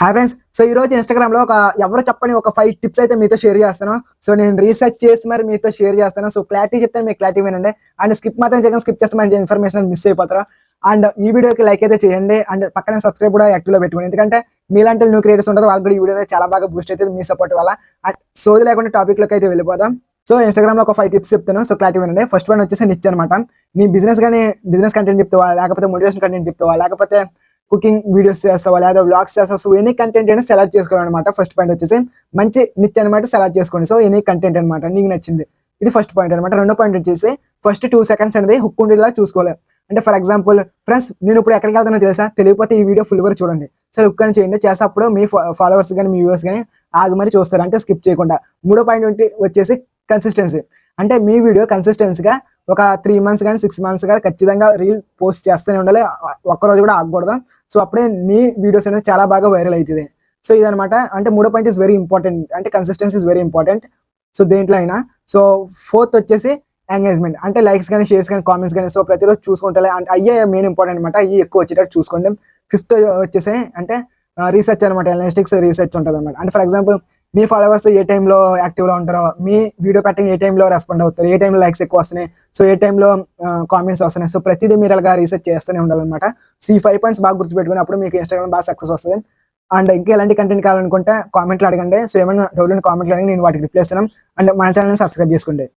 Hi friends. So ఈ రోజు ఇన్‌స్టాగ్రామ్‌లో ఎవరు చెప్పని ఒక 5 టిప్స్ అయితే మీతో షేర్ చేస్తాను. సో నేను రీసెర్చ్ చేసి మరి మీతో షేర్ చేస్తాను. సో క్లారిటీ చెప్తాను, మీకు క్లారిటీ వినండి. అండ్ స్కిప్ మాత్రం చేయకండి. స్కిప్ చేస్తే మంచి ఇన్ఫర్మేషన్ అనేది మిస్ అయిపోతారు. అండ్ ఈ వీడియోకి లైక్ అయితే చేయండి. అండ్ పక్కన సబ్స్క్రైబ్ కూడా యాక్టివ్‌లో పెట్టుకోండి. ఎందుకంటే మీలాంటి న్యూ క్రియేటర్స్ ఉంటారు, వాళ్ళకి కూడా ఈ వీడియో అనేది చాలా బాగా బూస్ట్ అవుతుంది మీ సపోర్ట్ వల్ల. అండ్ సోది లేకుండా టాపిక్‌లోకి అయితే వెళ్ళిపోదాం. సో ఇన్‌స్టాగ్రామ్‌లో ఒక 5 టిప్స్ చెప్తాను. సో క్లారిటీ వినండి. ఫస్ట్ వన్ వచ్చేసి నిచ్ అనమాట. నీ బిజినెస్ కంటెంట్ చెప్తావా, లేకపోతే మోటివేషన్ కంటెంట్ చెప్తావా, లేకపోతే కుకింగ్ వీడియోస్ చేస్తావా, లేదా వ్లాగ్స్ చేస్తావా, సో ఎనీ కంటెంట్ అయినా సెలెక్ట్ చేసుకోవాలన్నమాట. ఫస్ట్ పాయింట్ వచ్చేసి మంచి నిచ్ అనమాట సెలెక్ట్ చేసుకోండి. సో ఎనీ కంటెంట్ అనమాట నీకు నచ్చింది, ఇది ఫస్ట్ పాయింట్ అనమాట. రెండో పాయింట్ వచ్చేసి ఫస్ట్ 2 సెకండ్స్ అనేది హుక్ ఉండేలా చూసుకోవాలి. అంటే ఫర్ ఎగ్జాంపుల్ ఫ్రెండ్స్, నేను ఇప్పుడు ఎక్కడికి వెళ్తానో తెలుసా, తెలియకపోతే ఈ వీడియో ఫుల్ వరకు చూడండి. సో హుక్ అని చేయండి. చేసేటప్పుడు మీ ఫాలోవర్స్ కానీ మీ వ్యూవర్స్ కానీ ఆగి మరి చూస్తారు, అంటే స్కిప్ చేయకుండా. మూడో పాయింట్ వచ్చేసి కన్సిస్టెన్సీ. అంటే మీ వీడియో కన్సిస్టెన్సీగా ఒక 3 మంత్స్ కానీ 6 మంత్స్ కానీ ఖచ్చితంగా రీల్ పోస్ట్ చేస్తూనే ఉండాలి, ఒక్కరోజు కూడా ఆగకూడదు. సో అప్పుడే నీ వీడియోస్ అనేది చాలా బాగా వైరల్ అవుతుంది. సో ఇదనమాట. అంటే మూడో పాయింట్ ఇస్ వెరీ ఇంపార్టెంట్, అంటే consistency is very important. So దేంట్లో అయినా. సో ఫోర్త్ వచ్చేసి ఎంగేజ్మెంట్, అంటే లైక్స్ కానీ షేర్స్ కానీ కామెంట్స్ కానీ సో ప్రతిరోజు చూసుకుంటే అంటే అయ్యే మెయిన్ ఇంపార్టెంట్ అనమాట. అయ్యి ఎక్కువ వచ్చేటట్టు చూసుకోండి. ఫిఫ్త్ వచ్చేసి అంటే రీసెర్చ్ అనమాట. అనలిటిక్స్ రీసెర్చ్ ఉంటుంది అనమాట. అంటే ఫర్ ఎగ్జాంపుల్ మీ ఫాలోవర్స్ ఏ టైంలో యాక్టివ్లో ఉంటారో, మీ వీడియో పెట్టిన ఏ టైంలో రెస్పాండ్ అవుతారు, ఏ టైంలో లైక్స్ ఎక్కువ వస్తున్నాయి, సో ఏ టైంలో కామెంట్స్ వస్తున్నాయి, సో ప్రతిదీ మీరు అలాగా రీసెర్చ్ చేస్తూనే ఉండాలన్నమాట. సో ఈ 5 పాయింట్స్ బాగా గుర్తుపెట్టుకుని అప్పుడు మీకు ఇన్స్టాగ్రామ్ బాగా సక్సెస్ వస్తుంది. అండ్ ఇంకా ఎలాంటి కంటెంట్ కావాలనుకుంటే కామెంట్లు అడగండి. సో ఏమైనా డౌట్ కామెంట్లు అడిగి నేను వాటికి రిప్లై ఇస్తాను. అండ్ మన ఛానల్ని సబ్స్క్రైబ్ చేసుకోండి.